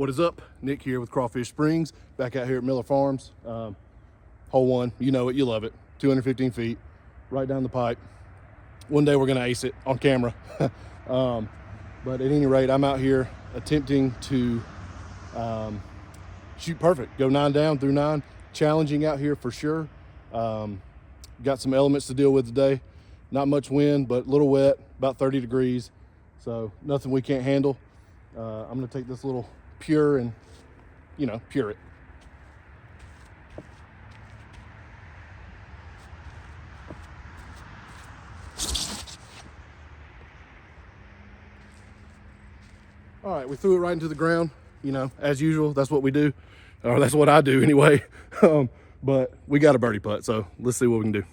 What is up? Nick here with Crawfish Springs, back out here at Miller Farms. Hole one, you know it, you love it. 215 feet, right down the pipe. One day we're gonna ace it on camera. But at any rate, I'm out here attempting to shoot perfect. Go 9 down through 9. Challenging out here for sure. Got some elements to deal with today. Not much wind, but a little wet, about 30 degrees. So nothing we can't handle. I'm gonna take this little pure and, pure it. All right, we threw it right into the ground, as usual. That's what we do, or that's what I do anyway. But we got a birdie putt, so let's see what we can do.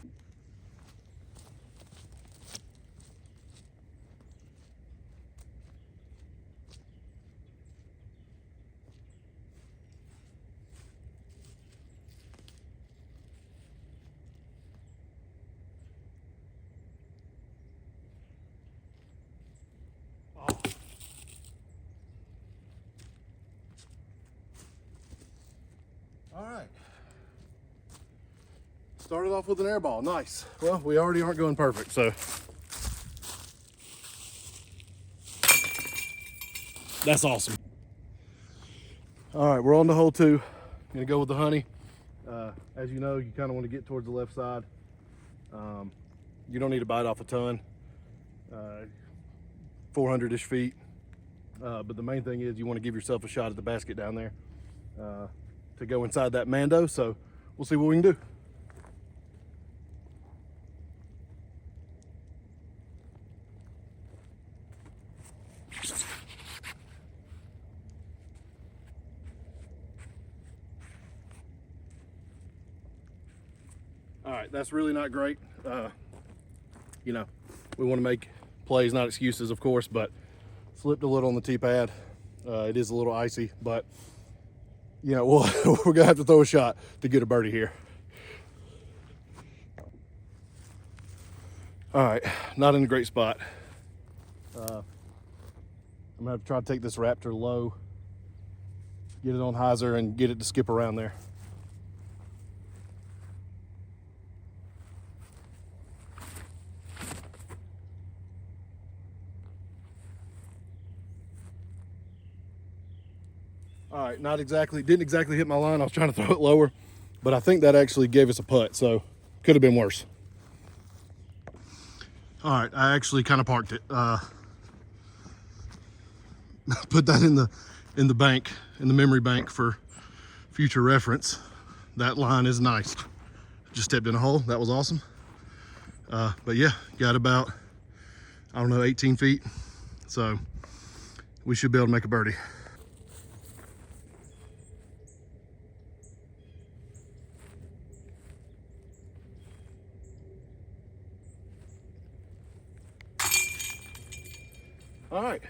All right. Started off with an air ball. Nice. Well, we already aren't going perfect, so. That's awesome. All right, we're on to hole 2. Gonna go with the honey. As you know, you kind of want to get towards the left side. You don't need to bite off a ton. 400-ish feet. But the main thing is you want to give yourself a shot at the basket down there to go inside that Mando. So we'll see what we can do. All right, that's really not great. We want to make plays, not excuses, of course, but slipped a little on the tee pad. It is a little icy, but we're gonna have to throw a shot to get a birdie here. All right, not in a great spot. I'm gonna have to try to take this Raptor low, get it on hyzer, and get it to skip around there. All right, didn't exactly hit my line. I was trying to throw it lower, but I think that actually gave us a putt, so could have been worse. All right, I actually kind of parked it. Put that in the bank, in the memory bank for future reference. That line is nice. Just stepped in a hole. That was awesome. But yeah, got about, 18 feet. So we should be able to make a birdie. All right,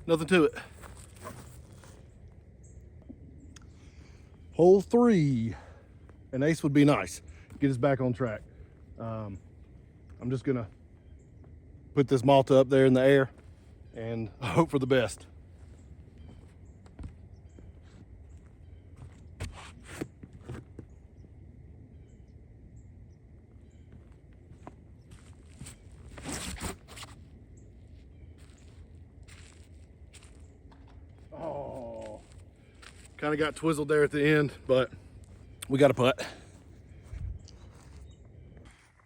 nothing to it. Hole 3, an ace would be nice. Get us back on track. I'm just gonna put this Malta up there in the air and hope for the best. Oh, kind of got twizzled there at the end, but we got a putt.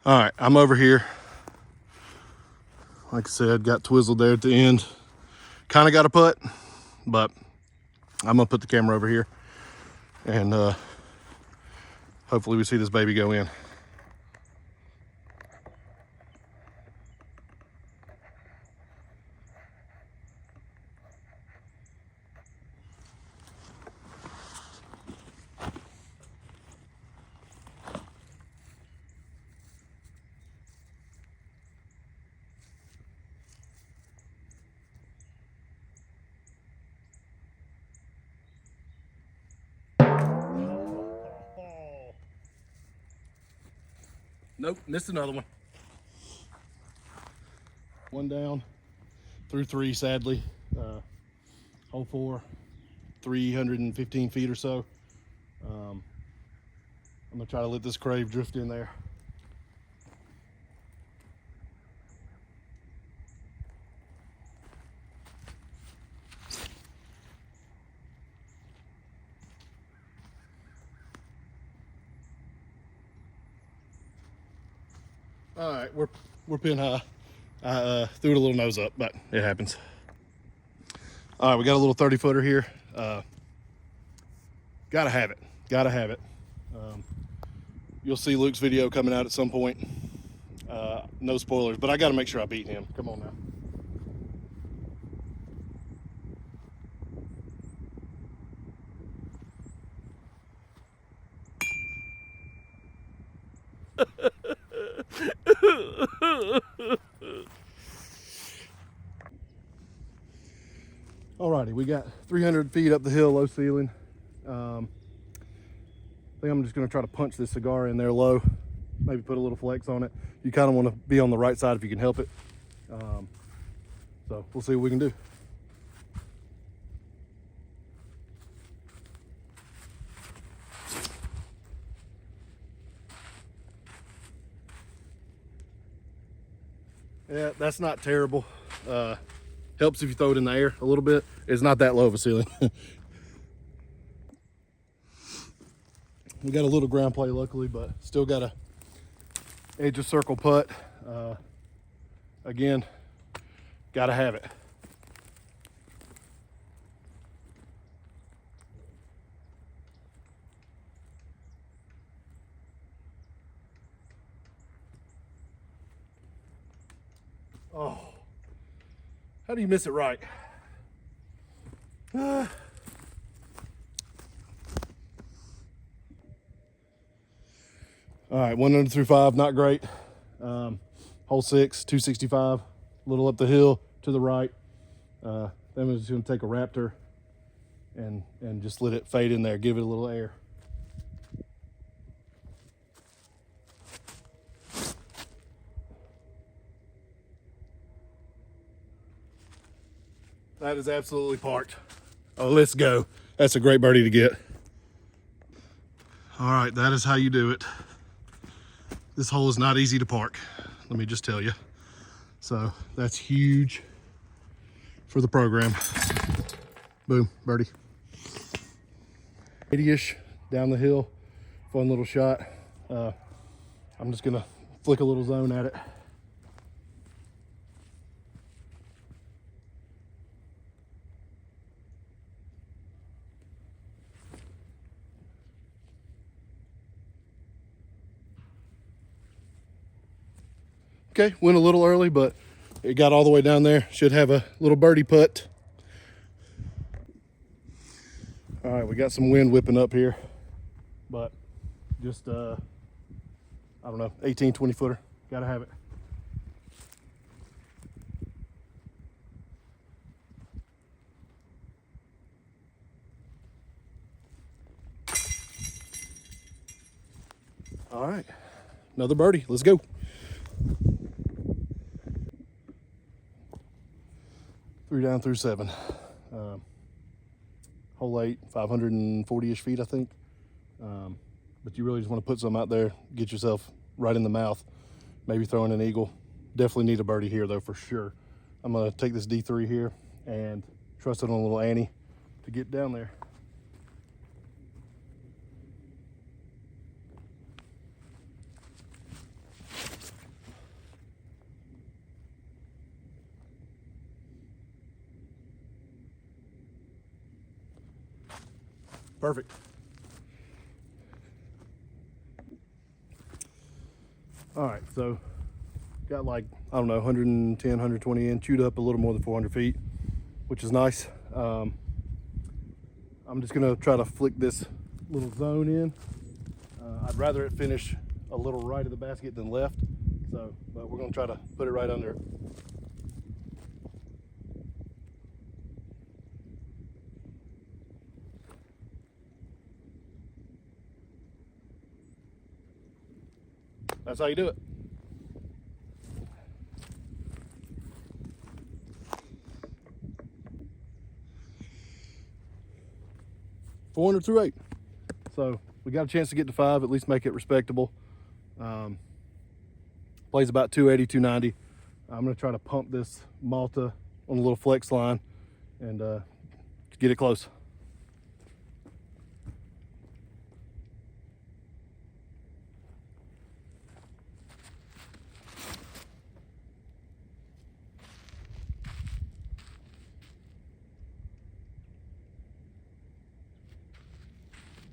All right, I'm over here. Like I said, got twizzled there at the end. Kind of got a putt, but I'm gonna put the camera over here and hopefully we see this baby go in. Nope, missed another one. One down through 3, sadly. Hole 4, 315 feet or so. I'm gonna try to let this crave drift in there. All right, we're pin high. I threw it a little nose up, but it happens. All right, we got a little 30 footer here. Gotta have it. Gotta have it. You'll see Luke's video coming out at some point. No spoilers, but I got to make sure I beat him. Come on now. Alrighty, we got 300 feet up the hill, low ceiling. I think I'm just gonna try to punch this cigar in there low, maybe put a little flex on it. You kind of want to be on the right side if you can help it. So we'll see what we can do. Yeah, that's not terrible. Helps if you throw it in the air a little bit. It's not that low of a ceiling. We got a little ground play luckily, but still got a edge of circle putt. Again, gotta have it. Oh, how do you miss it right? All right, 1 under through 5, not great. Hole 6, 265, a little up the hill to the right. Then we're just gonna take a Raptor and just let it fade in there, give it a little air. That is absolutely parked. Oh, let's go. That's a great birdie to get. All right, that is how you do it. This hole is not easy to park, let me just tell you. So that's huge for the program. Boom, birdie. 80-ish down the hill, fun little shot. I'm just gonna flick a little zone at it. Okay, went a little early, but it got all the way down there. Should have a little birdie putt. All right, we got some wind whipping up here, but just, I don't know, 18, 20 footer. Gotta have it. All right, another birdie. Let's go. Three down through 7. Hole 8, 540-ish feet, I think. But you really just want to put some out there, get yourself right in the mouth, maybe throwing an eagle. Definitely need a birdie here, though, for sure. I'm going to take this D3 here and trust it on a little Annie to get down there. Perfect. All right, so got like, I don't know, 110, 120 in, chewed up a little more than 400 feet, which is nice. I'm just gonna try to flick this little zone in. I'd rather it finish a little right of the basket than left, so, but we're gonna try to put it right under it. That's how you do it. 400 through 8. So we got a chance to get to 5, at least make it respectable. Plays about 280, 290. I'm gonna try to pump this Malta on a little flex line and get it close.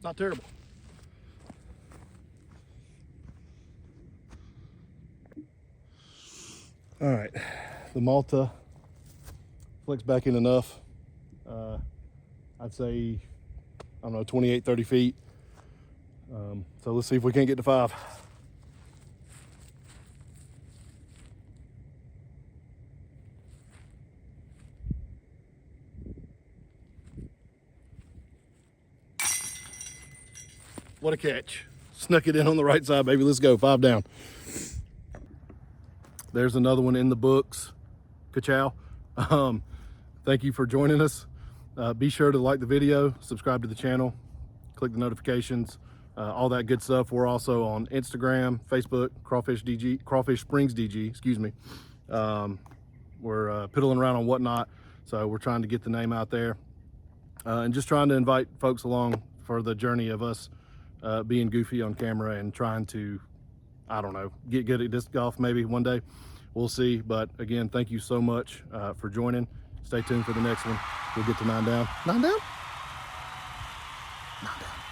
Not terrible. All right, the Malta flicks back in enough. I'd say, I don't know, 28, 30 feet. So let's see if we can't get to 5. What a catch. Snuck it in on the right side, baby. Let's go, 5 down. There's another one in the books. Ka-chow. Thank you for joining us. Be sure to like the video, subscribe to the channel, click the notifications, all that good stuff. We're also on Instagram, Facebook, Crawfish Springs DG, excuse me. We're piddling around on Whatnot, so we're trying to get the name out there. And just trying to invite folks along for the journey of us being goofy on camera and trying to, I don't know, get good at disc golf maybe one day. We'll see. But again, thank you so much for joining. Stay tuned for the next one. We'll get to 9 down. 9 down? 9 down.